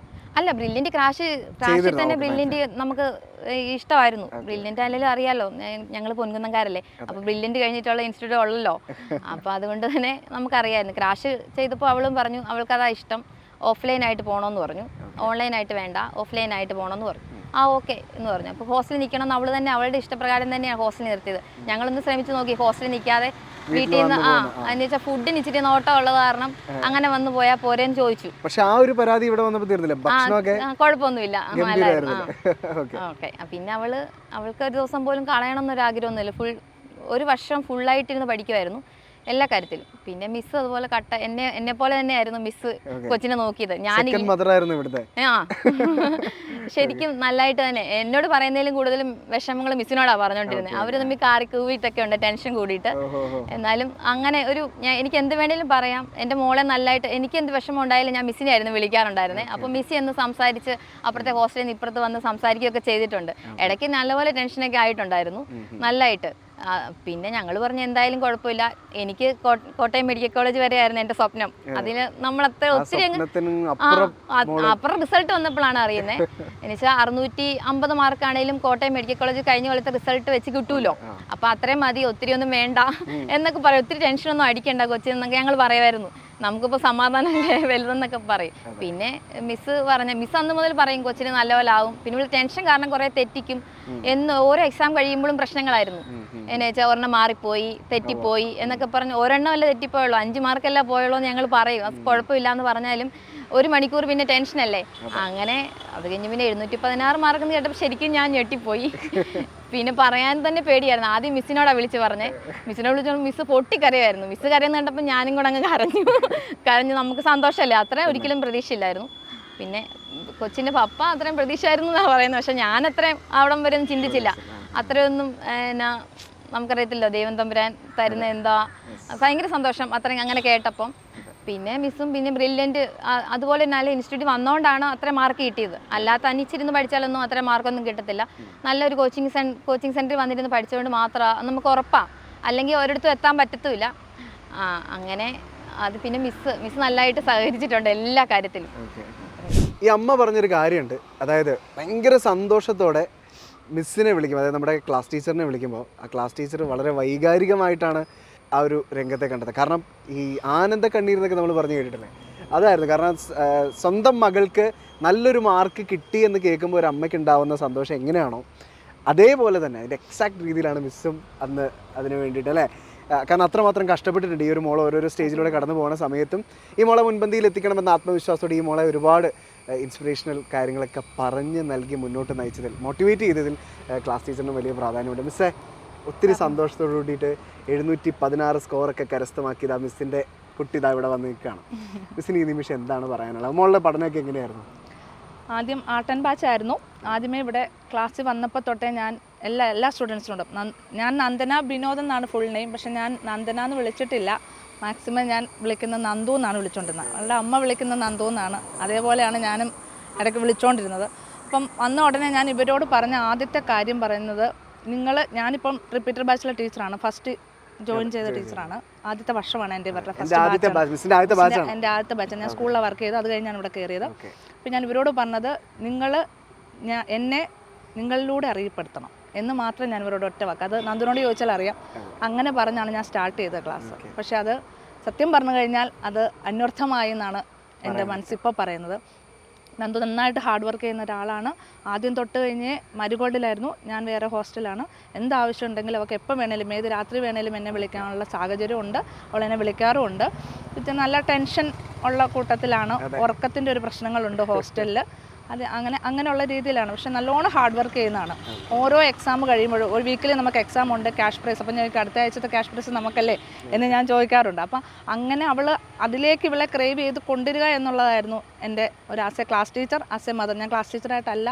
അല്ല, ബ്രില്യൻറ്റ് ക്രാഷിൽ തന്നെ ബ്രില്യൻറ്റ് നമുക്ക് ഇഷ്ടമായിരുന്നു. ബ്രില്യൻറ്റ് അല്ലെങ്കിലും അറിയാമല്ലോ, ഞങ്ങൾ പൊൻകുന്നംകാരല്ലേ, അപ്പോൾ ബ്രില്യൻറ്റ് കഴിഞ്ഞിട്ടുള്ള ഇൻസ്റ്റിറ്റ്യൂട്ട് ഉള്ളല്ലോ. അപ്പോൾ അതുകൊണ്ട് തന്നെ നമുക്കറിയാമായിരുന്നു. ക്രാഷ് ചെയ്തപ്പോൾ അവളും പറഞ്ഞു അവൾക്കതാ ഇഷ്ടം, ഓഫ്ലൈനായിട്ട് പോകണമെന്ന് പറഞ്ഞു. ഓൺലൈനായിട്ട് വേണ്ട, ഓഫ്ലൈനായിട്ട് പോകണമെന്ന് പറഞ്ഞു. ഓക്കെ എന്ന് പറഞ്ഞു. അപ്പോൾ ഹോസ്റ്റലിൽ നിൽക്കണം എന്ന് അവൾ തന്നെ അവളുടെ ഇഷ്ടപ്രകാരം തന്നെയാണ് ഹോസ്റ്റലിൽ നിർത്തിയത്. ഞങ്ങളൊന്ന് ശ്രമിച്ച് നോക്കി ഹോസ്റ്റലിൽ നിൽക്കാതെ വീട്ടിൽ നിന്ന് എന്ന് വെച്ചാൽ ഫുഡിന് ഇച്ചിരി നോട്ടം ഉള്ളത് കാരണം അങ്ങനെ വന്നു പോയാൽ പോരേന്ന് ചോദിച്ചു. പക്ഷെ ആ ഒരു പരാതി ഇവിടെ വന്നപ്പോൾ തീർന്നില്ല, കുഴപ്പമൊന്നുമില്ല. ഓക്കെ, പിന്നെ അവൾക്ക് ഒരു ദിവസം പോലും കളയണമെന്നൊരാഗ്രഹമൊന്നുമില്ല. ഒരു വർഷം ഫുള്ളായിട്ടിരുന്ന് പഠിക്കുമായിരുന്നു എല്ലാ കാര്യത്തിലും. പിന്നെ മിസ് അതുപോലെ എന്നെ പോലെ തന്നെയായിരുന്നു മിസ് കൊച്ചിനെ നോക്കിയത്. ശരിക്കും നല്ലതായിട്ട് തന്നെ എന്നോട് പറയുന്നതിലും കൂടുതലും വിഷമങ്ങൾ മിസ്സിനോടാണ് പറഞ്ഞുകൊണ്ടിരുന്നത്. അവർ തമ്മിൽ കാറി കൂവിയിട്ടൊക്കെ ഉണ്ട്, ടെൻഷൻ കൂടിയിട്ട്. എന്നാലും അങ്ങനെ എനിക്ക് എന്ത് വേണേലും പറയാം. എൻ്റെ മോളെ നല്ലതായിട്ട് എനിക്ക് എന്ത് വിഷമം ഉണ്ടായാലും ഞാൻ മിസ്സിനെ ആയിരുന്നു വിളിക്കാറുണ്ടായിരുന്നത്. അപ്പോൾ മിസ്സി എന്ന് സംസാരിച്ച് അപ്പുറത്തെ ഹോസ്റ്റലിൽ നിന്ന് ഇപ്പുറത്ത് വന്ന് സംസാരിക്കുകയൊക്കെ ചെയ്തിട്ടുണ്ട്. ഇടയ്ക്ക് നല്ലപോലെ ടെൻഷനൊക്കെ ആയിട്ടുണ്ടായിരുന്നു നല്ലതായിട്ട്. പിന്നെ ഞങ്ങൾ പറഞ്ഞ എന്തായാലും കുഴപ്പമില്ല. എനിക്ക് കോട്ടയം മെഡിക്കൽ കോളേജ് വരെ ആയിരുന്നു എൻ്റെ സ്വപ്നം. അതിന് നമ്മളത്ര ഒത്തിരി അപ്പുറം റിസൾട്ട് വന്നപ്പോഴാണ് അറിയുന്നത്. എന്നുവെച്ചാൽ 650 മാർക്കാണേലും കോട്ടയം മെഡിക്കൽ കോളേജ് കഴിഞ്ഞ കൊല്ലത്തെ റിസൾട്ട് വെച്ച് കിട്ടുമല്ലോ. അപ്പോൾ അത്രയും മതി, ഒത്തിരി ഒന്നും വേണ്ട എന്നൊക്കെ പറയും. ഒത്തിരി ടെൻഷനൊന്നും അടിക്കേണ്ട കൊച്ചിന്നൊക്കെ ഞങ്ങൾ പറയുമായിരുന്നു. നമുക്കിപ്പോൾ സമാധാനമല്ലേ വലുതെന്നൊക്കെ പറയും. പിന്നെ മിസ് അന്ന് മുതൽ പറയും കൊച്ചിന് നല്ലപോലെ ആവും. പിന്നെ ഇവിടെ ടെൻഷൻ കാരണം കുറേ തെറ്റിക്കും എന്ന് ഓരോ എക്സാം കഴിയുമ്പോഴും പ്രശ്നങ്ങളായിരുന്നു. എന്നു വെച്ചാൽ ഒരെണ്ണം മാറിപ്പോയി, തെറ്റിപ്പോയി എന്നൊക്കെ പറഞ്ഞ് ഒരെണ്ണമല്ല തെറ്റിപ്പോയുള്ളൂ, 5 മാർക്കല്ല പോയുള്ളൂ എന്ന് ഞങ്ങൾ പറയും. അത് കുഴപ്പമില്ല എന്ന് പറഞ്ഞാലും 1 മണിക്കൂർ പിന്നെ ടെൻഷനല്ലേ. അങ്ങനെ അത് കഴിഞ്ഞ് പിന്നെ 716 മാർക്കെന്ന് കേട്ടപ്പോൾ ശരിക്കും ഞാൻ ഞെട്ടിപ്പോയി. പിന്നെ പറയാൻ തന്നെ പേടിയായിരുന്നു. ആദ്യം മിസ്സിനോടാണ് വിളിച്ച് പറഞ്ഞേ. മിസ്സിനോട് വിളിച്ചപ്പോൾ മിസ്സ് പൊട്ടിക്കരയായിരുന്നു. മിസ്സ് കരയെന്ന് കണ്ടപ്പോൾ ഞാനും കൂടെ അങ്ങ് കരഞ്ഞു. നമുക്ക് സന്തോഷമല്ലേ, അത്രയും ഒരിക്കലും പ്രതീക്ഷയില്ലായിരുന്നു. പിന്നെ കൊച്ചിൻ്റെ പപ്പ അത്രയും പ്രതീക്ഷയായിരുന്നു എന്നാണ് പറയുന്നത്. പക്ഷെ ഞാൻ അത്രയും അവിടം വരെ ഒന്നും ചിന്തിച്ചില്ല. അത്രയൊന്നും നമുക്കറിയത്തില്ലോ ദൈവം തമ്പുരാൻ തരുന്ന എന്താ. ഭയങ്കര സന്തോഷം അത്രയും അങ്ങനെ കേട്ടപ്പം. പിന്നെ മിസ്സും പിന്നെ ബ്രില്യൻറ്റ് അതുപോലെ നല്ല ഇൻസ്റ്റിറ്റ്യൂട്ട് വന്നുകൊണ്ടാണ് അത്ര മാർക്ക് കിട്ടിയത്. അല്ലാത്ത അനിച്ചിരുന്ന് പഠിച്ചാലൊന്നും അത്ര മാർക്കൊന്നും കിട്ടത്തില്ല. നല്ലൊരു കോച്ചിങ് സെൻറ്ററിൽ വന്നിരുന്ന് പഠിച്ചുകൊണ്ട് മാത്രമാണ് നമുക്ക് ഉറപ്പാണ്. അല്ലെങ്കിൽ ഒരിടത്തും എത്താൻ പറ്റത്തുമില്ല. അങ്ങനെ അത് പിന്നെ മിസ് നല്ലതായിട്ട് സഹകരിച്ചിട്ടുണ്ട് എല്ലാ കാര്യത്തിലും. ഈ അമ്മ പറഞ്ഞൊരു കാര്യമുണ്ട്, അതായത് ഭയങ്കര സന്തോഷത്തോടെ മിസ്സിനെ വിളിക്കും, അതായത് നമ്മുടെ ക്ലാസ് ടീച്ചറിനെ വിളിക്കുമ്പോൾ ആ ക്ലാസ് ടീച്ചർ വളരെ വൈകാരികമായിട്ടാണ് ആ ഒരു രംഗത്തെ കണ്ടത്. കാരണം ഈ ആനന്ദ കണ്ണീർ എന്നൊക്കെ നമ്മൾ പറഞ്ഞു കേട്ടിട്ടില്ലേ, അതായിരുന്നു. കാരണം സ്വന്തം മകൾക്ക് നല്ലൊരു മാർക്ക് കിട്ടി എന്ന് കേൾക്കുമ്പോൾ ഒരു അമ്മയ്ക്ക് ഉണ്ടാവുന്ന സന്തോഷം എങ്ങനെയാണോ അതേപോലെ തന്നെ അതിൻ്റെ എക്സാക്ട് രീതിയിലാണ് മിസ്സും അന്ന് അതിന് വേണ്ടിയിട്ട് അല്ലേ. കാരണം അത്രമാത്രം കഷ്ടപ്പെട്ടിട്ടുണ്ട് ഈ ഒരു മോളെ ഓരോരോ സ്റ്റേജിലൂടെ കടന്നു പോകുന്ന സമയത്തും ഈ മോളെ മുൻപന്തിയിൽ എത്തിക്കണമെന്ന ആത്മവിശ്വാസത്തോടെ ഈ മോളെ ഒരുപാട് ഇൻസ്പിറേഷണൽ കാര്യങ്ങളൊക്കെ പറഞ്ഞ് നൽകി മുന്നോട്ട് നയിച്ചതിൽ, മോട്ടിവേറ്റ് ചെയ്തതിൽ ക്ലാസ് ടീച്ചറിന് വലിയ പ്രാധാന്യമുണ്ട്. മിസ്സേ, ഒത്തിരി സന്തോഷത്തോടു കൂടിയിട്ട് 716 സ്കോറൊക്കെ കരസ്ഥമാക്കിയത് ആ മിസ്സിൻ്റെ കുട്ടി ഇതാ ഇവിടെ വന്ന് നിൽക്കുകയാണ്. മിസ്സിന് ഈ നിമിഷം എന്താണ് പറയാനുള്ളത്? മോളുടെ പഠനമൊക്കെ എങ്ങനെയായിരുന്നു? ആദ്യം ആർട്ട് ആൻഡ് ബാച്ച് ആയിരുന്നു. ആദ്യമേ ഇവിടെ ക്ലാസ്സിൽ വന്നപ്പോൾ തൊട്ടേ ഞാൻ എല്ലാ സ്റ്റുഡൻസിനോടും ഞാൻ നന്ദന വിനോദ് എന്നാണ് ഫുൾ നെയിം. പക്ഷെ ഞാൻ നന്ദന എന്ന് വിളിച്ചിട്ടില്ല. മാക്സിമം ഞാൻ വിളിക്കുന്ന നന്ദു എന്നാണ് വിളിച്ചുകൊണ്ടിരുന്നത്. അവളുടെ അമ്മ വിളിക്കുന്ന നന്ദു എന്നാണ്. അതേപോലെയാണ് ഞാനും ഇടയ്ക്ക് വിളിച്ചുകൊണ്ടിരുന്നത്. അപ്പം വന്ന ഉടനെ ഞാൻ ഇവരോട് പറഞ്ഞ ആദ്യത്തെ കാര്യം പറയുന്നത്, ഞാനിപ്പം റിപ്പീറ്റർ ബാച്ചിലെ ടീച്ചറാണ്. ഫസ്റ്റ് ജോയിൻ ചെയ്ത ടീച്ചറാണ്. ആദ്യത്തെ വർഷമാണ് എൻ്റെ ഇവരുടെ ഫസ്റ്റ് ബാച്ച്. എൻ്റെ ആദ്യത്തെ ബാച്ച്. ഞാൻ സ്കൂളിലാണ് വർക്ക് ചെയ്തത്. അത് കഴിഞ്ഞാണ് ഇവിടെ കയറിയത്. അപ്പം ഞാൻ ഇവരോട് പറഞ്ഞത്, എന്നെ നിങ്ങളിലൂടെ അറിയപ്പെടുത്തണം. എന്ന് മാത്രം ഞാൻ ഇവരോട് ഒറ്റ വാക്ക്, അത് നന്ദനോട് ചോദിച്ചാൽ അറിയാം, അങ്ങനെ പറഞ്ഞാണ് ഞാൻ സ്റ്റാർട്ട് ചെയ്തത് ക്ലാസ്. പക്ഷേ അത് സത്യം പറഞ്ഞു കഴിഞ്ഞാൽ അത് അന്വർത്ഥമായി എന്നാണ് എൻ്റെ മനസ്സിപ്പോൾ പറയുന്നത്. നന്ദു നന്നായിട്ട് ഹാർഡ് വർക്ക് ചെയ്യുന്ന ഒരാളാണ്. ആദ്യം തൊട്ട് കഴിഞ്ഞ് മരുകോടിലായിരുന്നു, ഞാൻ വേറെ ഹോസ്റ്റലാണ്. എന്താവശ്യം ഉണ്ടെങ്കിലും അവൾക്ക് എപ്പോൾ വേണേലും ഏത് രാത്രി വേണേലും എന്നെ വിളിക്കാനുള്ള സാഹചര്യമുണ്ട്, അവളെന്നെ വിളിക്കാറുമുണ്ട്. പിന്നെ നല്ല ടെൻഷൻ ഉള്ള കൂട്ടത്തിലാണ്, ഉറക്കത്തിൻ്റെ ഒരു പ്രശ്നങ്ങളുണ്ട് ഹോസ്റ്റലിൽ. അത് അങ്ങനെയുള്ള രീതിയിലാണ്. പക്ഷെ നല്ലോണം ഹാർഡ് വർക്ക് ചെയ്യുന്നതാണ്. ഓരോ എക്സാം കഴിയുമ്പോഴും ഒരു വീക്കിലി നമുക്ക് എക്സാം ഉണ്ട്, ക്യാഷ് പ്രൈസ്. അപ്പം ഞാൻ അടുത്ത ആഴ്ചത്തെ ക്യാഷ് പ്രൈസ് നമുക്കല്ലേ എന്ന് ഞാൻ ചോദിക്കാറുണ്ട്. അപ്പം അങ്ങനെ അവൾ അതിലേക്ക് ഇവളെ ക്രേവ് ചെയ്ത് കൊണ്ടുവരിക എന്നുള്ളതായിരുന്നു എൻ്റെ ഒരു as A class teacher, as A mother. ഞാൻ ക്ലാസ് ടീച്ചറായിട്ടല്ല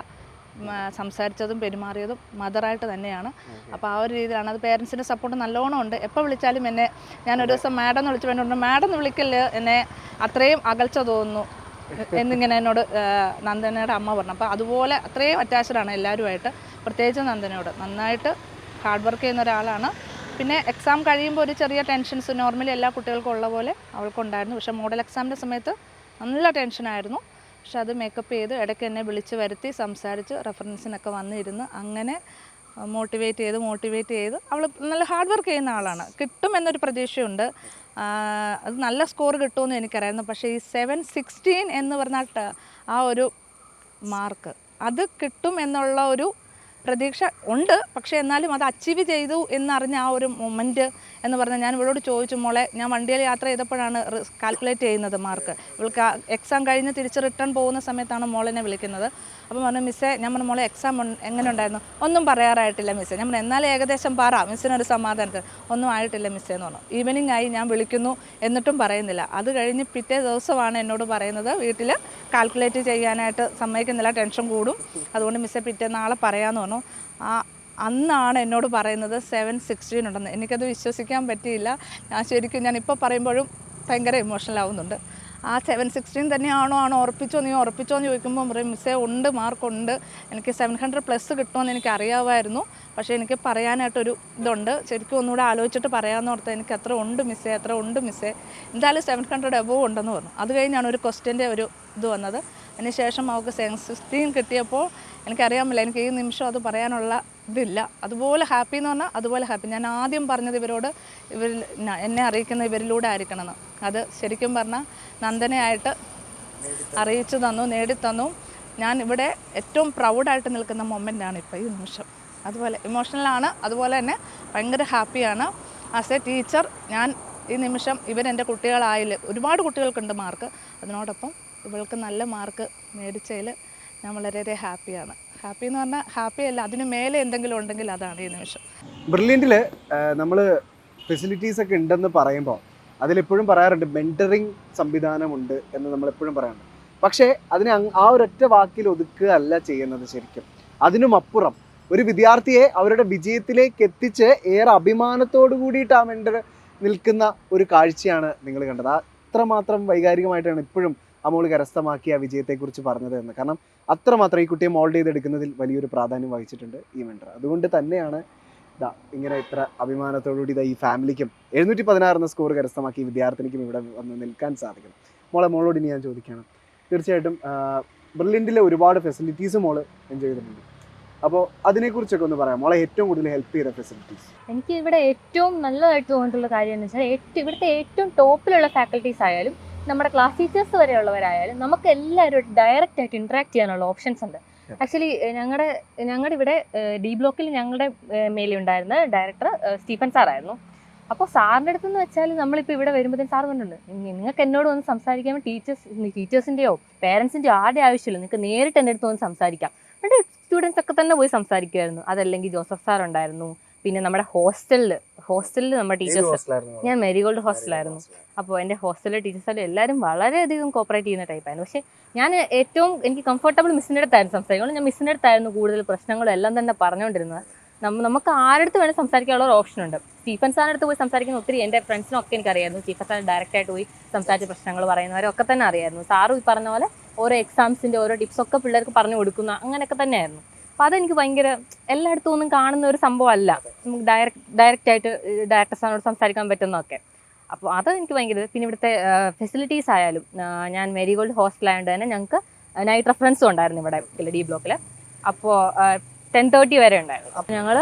സംസാരിച്ചതും പെരുമാറിയതും മദറായിട്ട് തന്നെയാണ്. അപ്പോൾ ആ ഒരു രീതിയിലാണ്. അത് പേരൻസിൻ്റെ സപ്പോർട്ട് നല്ലോണം ഉണ്ട്. എപ്പോൾ വിളിച്ചാലും എന്നെ, ഞാനൊരു ദിവസം മാഡം എന്ന് വിളിച്ചു വേണ്ടി മാഡം എന്ന് വിളിക്കല് എന്നെ അത്രയും അകൽച്ച തോന്നുന്നു എന്നിങ്ങനെ എന്നോട് നന്ദനയുടെ അമ്മ പറഞ്ഞു. അപ്പോൾ അതുപോലെ അത്രയും അറ്റാച്ച്ഡാണ് എല്ലാവരുമായിട്ട്, പ്രത്യേകിച്ച് നന്ദനയോട്. നന്നായിട്ട് ഹാർഡ് വർക്ക് ചെയ്യുന്ന ഒരാളാണ്. പിന്നെ എക്സാം കഴിയുമ്പോൾ ഒരു ചെറിയ ടെൻഷൻസ് നോർമലി എല്ലാ കുട്ടികൾക്കും ഉള്ള പോലെ അവൾക്കുണ്ടായിരുന്നു. പക്ഷേ മോഡൽ എക്സാമിൻ്റെ സമയത്ത് നല്ല ടെൻഷനായിരുന്നു. പക്ഷെ അത് മേക്കപ്പ് ചെയ്ത് ഇടയ്ക്ക് എന്നെ വിളിച്ച് വരുത്തി സംസാരിച്ച് റെഫറൻസിനൊക്കെ വന്നിരുന്ന് അങ്ങനെ മോട്ടിവേറ്റ് ചെയ്ത് അവൾ നല്ല ഹാർഡ് വർക്ക് ചെയ്യുന്ന ആളാണ്. കിട്ടുമെന്നൊരു പ്രതീക്ഷയുണ്ട്. അത് നല്ല സ്കോർ കിട്ടുമെന്ന് എനിക്കറിയായിരുന്നു. പക്ഷേ ഈ 716 എന്ന് പറഞ്ഞ ആ ഒരു മാർക്ക് അത് കിട്ടും എന്നുള്ള ഒരു പ്രതീക്ഷ ഉണ്ട്. പക്ഷേ എന്നാലും അത് അച്ചീവ് ചെയ്തു എന്നറിഞ്ഞ ആ ഒരു മൊമെൻറ്റ് എന്ന് പറഞ്ഞാൽ, ഞാൻ ഇവളോട് ചോദിച്ചു, മോളെ ഞാൻ വണ്ടിയിൽ യാത്ര ചെയ്തപ്പോഴാണ് കാൽക്കുലേറ്റ് ചെയ്യുന്നത് മാർക്ക്. ഇവൾക്ക് എക്സാം കഴിഞ്ഞ് തിരിച്ച് റിട്ടേൺ പോകുന്ന സമയത്താണ് മോളെന്നെ വിളിക്കുന്നത്. അപ്പോൾ പറഞ്ഞു, മിസ്സേ, ഞാൻ പറഞ്ഞു, മോളെ എക്സാം എങ്ങനെ ഉണ്ടായിരുന്നു? ഒന്നും പറയാറായിട്ടില്ല മിസ്സേ. ഞാൻ പറഞ്ഞു, എന്നാലും ഏകദേശം പറ, മിസ്സിനൊരു സമാധാനത്തിൽ. ഒന്നും ആയിട്ടില്ല മിസ്സേ എന്ന് പറഞ്ഞു. ഈവനിങ് ആയി, ഞാൻ വിളിക്കുന്നു, എന്നിട്ടും പറയുന്നില്ല. അത് കഴിഞ്ഞ് പിറ്റേ ദിവസമാണ് എന്നോട് പറയുന്നത്, വീട്ടിൽ കാൽക്കുലേറ്റ് ചെയ്യാനായിട്ട് സമ്മതിക്കുന്നില്ല, ടെൻഷൻ കൂടും, അതുകൊണ്ട് മിസ്സേ നാളെ പറയാമെന്ന് പറഞ്ഞു. അന്നാണ് എന്നോട് പറയുന്നത് 716 ഉണ്ടെന്ന്. എനിക്കത് വിശ്വസിക്കാൻ പറ്റിയില്ല. ഞാൻ ഇപ്പോൾ പറയുമ്പോഴും ഭയങ്കര ഇമോഷണൽ ആവുന്നുണ്ട്. ആ 716 തന്നെയാണോ ഉറപ്പിച്ചോ എന്ന് ചോദിക്കുമ്പോൾ പറയും, മിസ്സേ ഉണ്ട്, മാർക്കുണ്ട്, എനിക്ക് 700+ കിട്ടുമെന്ന് എനിക്ക് അറിയാമായിരുന്നു. പക്ഷേ എനിക്ക് പറയാനായിട്ടൊരു ഇതുണ്ട്, ശരിക്കും ഒന്നുകൂടെ ആലോചിച്ചിട്ട് പറയാമെന്ന് ഓർത്താൽ എനിക്ക് അത്ര ഉണ്ട് മിസ്സേ, എന്തായാലും 700 എബോവ് ഉണ്ടെന്ന് പറഞ്ഞു. അത് കഴിഞ്ഞാണ് ഒരു ക്വസ്റ്റ്യൻ്റെ ഒരു ഇത് വന്നത്. അതിന് ശേഷം അവൾക്ക് 716 കിട്ടിയപ്പോൾ എനിക്കറിയാമില്ല, എനിക്ക് ഈ നിമിഷം അത് പറയാനുള്ള ഇതില്ല. അതുപോലെ ഹാപ്പി എന്ന് പറഞ്ഞാൽ അതുപോലെ ഹാപ്പി. ഞാൻ ആദ്യം പറഞ്ഞത് ഇവരോട്, എന്നെ അറിയിക്കുന്ന ഇവരിലൂടെ ആയിരിക്കണമെന്ന്. അത് ശരിക്കും പറഞ്ഞാൽ നന്ദനയായിട്ട് അറിയിച്ചു തന്നു, നേടിത്തന്നു. ഞാൻ ഇവിടെ ഏറ്റവും പ്രൗഡായിട്ട് നിൽക്കുന്ന മൊമെൻ്റാണ് ഇപ്പോൾ ഈ നിമിഷം. അതുപോലെ ഇമോഷണലാണ്, അതുപോലെ തന്നെ ഭയങ്കര ഹാപ്പിയാണ്. ആസ് എ ടീച്ചർ ഞാൻ ഈ നിമിഷം ഇവരെൻ്റെ കുട്ടികളായില്ല, ഒരുപാട് കുട്ടികൾക്കുണ്ട് മാർക്ക്, അതിനോടൊപ്പം ഇവൾക്ക് നല്ല മാർക്ക് മേടിച്ചതിൽ ഞാൻ വളരെയേറെ ഹാപ്പിയാണ്. ഹാപ്പി എന്ന് പറഞ്ഞാൽ ഹാപ്പിയല്ല, അതിന് മേലെ എന്തെങ്കിലും ഉണ്ടെങ്കിൽ അതാണ് ഈ നിമിഷം. ബ്രില്യൻറ്റിൽ നമ്മൾ ഫെസിലിറ്റീസൊക്കെ ഉണ്ടെന്ന് പറയുമ്പോൾ അതിലെപ്പോഴും പറയാറുണ്ട് മെൻറ്ററിങ് സംവിധാനമുണ്ട് എന്ന് നമ്മളെപ്പോഴും പറയാറുണ്ട്. പക്ഷേ അതിനെ ആ ഒരൊറ്റ വാക്കിൽ ഒതുക്കുക അല്ല ചെയ്യുന്നത്. ശരിക്കും അതിനും അപ്പുറം ഒരു വിദ്യാർത്ഥിയെ അവരുടെ വിജയത്തിലേക്ക് എത്തിച്ച് ഏറെ അഭിമാനത്തോടു കൂടിയിട്ട് ആ മെൻറ്റർ നിൽക്കുന്ന ഒരു കാഴ്ചയാണ് നിങ്ങൾ കണ്ടത്. അത്രമാത്രം വൈകാരികമായിട്ടാണ് ഇപ്പോഴും അമോൾ കരസ്ഥമാക്കിയ വിജയത്തെക്കുറിച്ച് പറഞ്ഞത് എന്ന്. കാരണം അത്രമാത്രം ഈ കുട്ടിയെ മോൾഡ് ചെയ്തെടുക്കുന്നതിൽ വലിയൊരു പ്രാധാന്യം വഹിച്ചിട്ടുണ്ട് ഈ മെൻറ്റർ. അതുകൊണ്ട് തന്നെയാണ് ഇങ്ങനെ ഇത്ര അഭിമാനത്തോടുകൂടി ഈ ഫാമിലിക്കും 716 എന്ന സ്കോർ കരസ്ഥമാക്കി ഈ വിദ്യാർത്ഥിനിക്കും ഇവിടെ വന്ന് നിൽക്കാൻ സാധിക്കണം. മോളോട് ഇനി ഞാൻ ചോദിക്കണം, തീർച്ചയായിട്ടും ബ്രില്യൻറ്റിലെ ഒരുപാട് ഫെസിലിറ്റീസ് മോള് എൻജോയ് ചെയ്തിട്ടുണ്ട്. അപ്പോൾ അതിനെക്കുറിച്ചൊക്കെ ഒന്ന് പറയാം. മോളെ ഏറ്റവും കൂടുതൽ ഹെൽപ്പ് ചെയ്ത ഫെസിലിറ്റീസ്? എനിക്ക് ഇവിടെ ഏറ്റവും നല്ലതായിട്ട് തോന്നിയിട്ടുള്ള കാര്യം എന്ന് വെച്ചാൽ ഇവിടുത്തെ ഏറ്റവും ടോപ്പിലുള്ള ഫാക്കൽറ്റീസ് ആയാലും നമ്മുടെ ക്ലാസ് ടീച്ചേഴ്സ് വരെയുള്ളവരായാലും നമുക്ക് എല്ലാവരും ഡയറക്റ്റ് ആയിട്ട് ഇൻട്രാക്ട് ചെയ്യാനുള്ള ഓപ്ഷൻസ് ഉണ്ട്. ആക്ച്വലി ഞങ്ങളുടെ ഇവിടെ ഡി ബ്ലോക്കിൽ ഞങ്ങളുടെ മേലെ ഉണ്ടായിരുന്ന ഡയറക്ടർ സ്റ്റീഫൻ സാറായിരുന്നു. അപ്പോൾ സാറിൻ്റെ അടുത്തെന്ന് വെച്ചാൽ നമ്മളിപ്പോൾ ഇവിടെ വരുമ്പോഴത്തേക്കും സാർ പറഞ്ഞിട്ടുണ്ട്, നിങ്ങൾക്ക് എന്നോട് വന്ന് സംസാരിക്കാൻ ടീച്ചേഴ്സിൻ്റെയോ പേരൻസിൻ്റെയോ ആരുടെ ആവശ്യമില്ല, നിങ്ങൾക്ക് നേരിട്ട് എൻ്റെ അടുത്ത് വന്ന് സംസാരിക്കാം. എന്നിട്ട് സ്റ്റുഡൻസ് ഒക്കെ തന്നെ പോയി സംസാരിക്കുമായിരുന്നു. അതല്ലെങ്കിൽ ജോസഫ് സാർ ഉണ്ടായിരുന്നു. പിന്നെ നമ്മുടെ ഹോസ്റ്റലിൽ നമ്മുടെ ടീച്ചേഴ്സ്, ഞാൻ മേരിഗോൾഡ് ഹോസ്റ്റലായിരുന്നു. അപ്പോൾ എൻ്റെ ഹോസ്റ്റലിലെ ടീച്ചേഴ്സ് എല്ലാവരും വളരെയധികം കോപ്പറേറ്റ് ചെയ്യുന്ന ടൈപ്പായിരുന്നു. പക്ഷേ ഞാൻ എനിക്ക് കംഫർട്ടബിൾ മിസ്സിൻ്റെ അടുത്തായിരുന്നു സംസാരിക്കുന്നത്. ഞാൻ മിസ്സിൻ്റെ അടുത്തായിരുന്നു കൂടുതൽ പ്രശ്നങ്ങളും എല്ലാം തന്നെ പറഞ്ഞുകൊണ്ടിരുന്നത്. നമുക്ക് ആരടുത്ത് വേണേൽ സംസാരിക്കാനുള്ള ഒരു ഓപ്ഷൻ ഉണ്ട്. സ്റ്റീഫൻ സാറിൻ്റെ അടുത്ത് പോയി സംസാരിക്കുന്ന ഒത്തിരി എൻ്റെ ഫ്രണ്ട്സിനൊക്കെ എനിക്കറിയായിരുന്നു. സ്റ്റീഫൻ സാർ ഡയറക്റ്റായിട്ട് പോയി സംസാരിച്ച പ്രശ്നങ്ങൾ പറയുന്നവരൊക്കെ തന്നെ അറിയായിരുന്നു. സാറും ഈ പറഞ്ഞ പോലെ ഓരോ എക്സാംസിൻ്റെ ഓരോ ടിപ്സൊക്കെ പിള്ളേർക്ക് പറഞ്ഞു കൊടുക്കുന്ന അങ്ങനെയൊക്കെ തന്നെയായിരുന്നു. അപ്പോൾ അതെനിക്ക് ഭയങ്കര എല്ലായിടത്തും ഒന്നും കാണുന്ന ഒരു സംഭവമല്ല, നമുക്ക് ഡയറക്റ്റായിട്ട് ഡയറക്ടർ സാറിനോട് സംസാരിക്കാൻ പറ്റുന്നതൊക്കെ. അപ്പോൾ അതെനിക്ക് ഭയങ്കര. പിന്നെ ഇവിടുത്തെ ഫെസിലിറ്റീസ് ആയാലും, ഞാൻ മേരിഗോൾഡ് ഹോസ്റ്റലായതുകൊണ്ട് തന്നെ ഞങ്ങൾക്ക് നൈറ്റ് റെഫറൻസും ഉണ്ടായിരുന്നു ഇവിടെ ഡി ബ്ലോക്കിൽ. അപ്പോൾ 10:30 വരെ ഉണ്ടായിരുന്നു. അപ്പോൾ ഞങ്ങൾ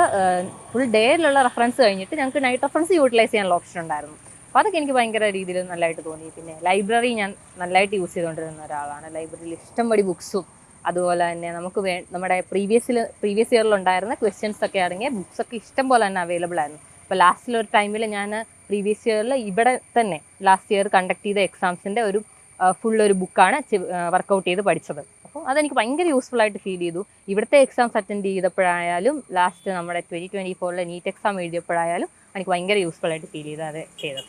ഫുൾ ഡേയിലുള്ള റെഫറൻസ് കഴിഞ്ഞിട്ട് ഞങ്ങൾക്ക് നൈറ്റ് റെഫറൻസ് യൂട്ടിലൈസ് ചെയ്യാനുള്ള ഓപ്ഷൻ ഉണ്ടായിരുന്നു. അപ്പോൾ അതൊക്കെ എനിക്ക് ഭയങ്കര രീതിയിൽ നല്ലതായിട്ട് തോന്നി. പിന്നെ ലൈബ്രറി ഞാൻ നല്ലതായിട്ട് യൂസ് ചെയ്തുകൊണ്ടിരുന്ന ഒരാളാണ്. ലൈബ്രറിയിൽ ഇഷ്ടംപടി ബുക്സും അതുപോലെ തന്നെ നമുക്ക് നമ്മുടെ പ്രീവിയസ് ഇയറിലുണ്ടായിരുന്ന ക്വസ്റ്റ്യൻസ് ഒക്കെ അടങ്ങിയ ബുക്സൊക്കെ ഇഷ്ടം പോലെ തന്നെ അവൈലബിൾ ആയിരുന്നു. അപ്പോൾ ലാസ്റ്റിലൊരു ടൈമിൽ ഞാൻ പ്രീവിയസ് ഇയറിൽ ഇവിടെ തന്നെ ലാസ്റ്റ് ഇയർ കണ്ടക്ട് ചെയ്ത എക്സാംസിൻ്റെ ഒരു ഫുള്ളൊരു ബുക്കാണ് വർക്കൗട്ട് ചെയ്ത് പഠിച്ചത്. അപ്പോൾ അതെനിക്ക് ഭയങ്കര യൂസ്ഫുൾ ആയിട്ട് ഫീൽ ചെയ്തു. ഇവിടുത്തെ എക്സാംസ് അറ്റൻഡ് ചെയ്തപ്പോഴായാലും ലാസ്റ്റ് നമ്മുടെ 2024 നീറ്റ് എക്സാം എഴുതിയപ്പോഴായാലും എനിക്ക് ഭയങ്കര യൂസ്ഫുൾ ആയിട്ട് ഫീൽ ചെയ്ത് അത് ചെയ്തത്.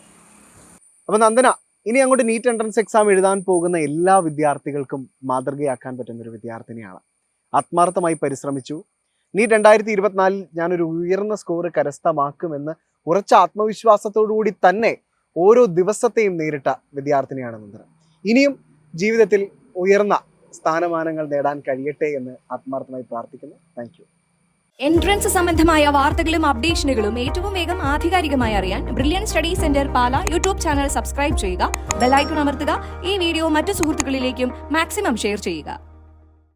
അപ്പോൾ നന്ദന, ഇനി അങ്ങോട്ട് നീറ്റ് എൻട്രൻസ് എക്സാം എഴുതാൻ പോകുന്ന എല്ലാ വിദ്യാർത്ഥികൾക്കും മാതൃകയാക്കാൻ പറ്റുന്ന ഒരു വിദ്യാർത്ഥിനിയാണ്. ആത്മാർത്ഥമായി പരിശ്രമിച്ചു. നീറ്റ് 2024 ഞാനൊരു ഉയർന്ന സ്കോർ കരസ്ഥമാക്കുമെന്ന് ഉറച്ച ആത്മവിശ്വാസത്തോടുകൂടി തന്നെ ഓരോ ദിവസത്തെയും നേരിട്ട വിദ്യാർത്ഥിനിയാണ് നന്ദന. ഇനിയും ജീവിതത്തിൽ ഉയർന്ന സ്ഥാനമാനങ്ങൾ നേടാൻ കഴിയട്ടെ എന്ന് ആത്മാർത്ഥമായി പ്രാർത്ഥിക്കുന്നു. Thank you. എൻട്രൻസ് സംബന്ധമായ വാർത്തകളും അപ്ഡേഷനുകളും ഏറ്റവും വേഗം ആധികാരികമായി അറിയാൻ ബ്രില്യൻറ്റ് സ്റ്റഡി സെന്റർ പാല യൂട്യൂബ് ചാനൽ സബ്സ്ക്രൈബ് ചെയ്യുക, ബെൽ ഐക്കൺ അമർത്തുക, ഈ വീഡിയോ മറ്റു സുഹൃത്തുക്കളിലേക്കും മാക്സിമം ഷെയർ ചെയ്യുക.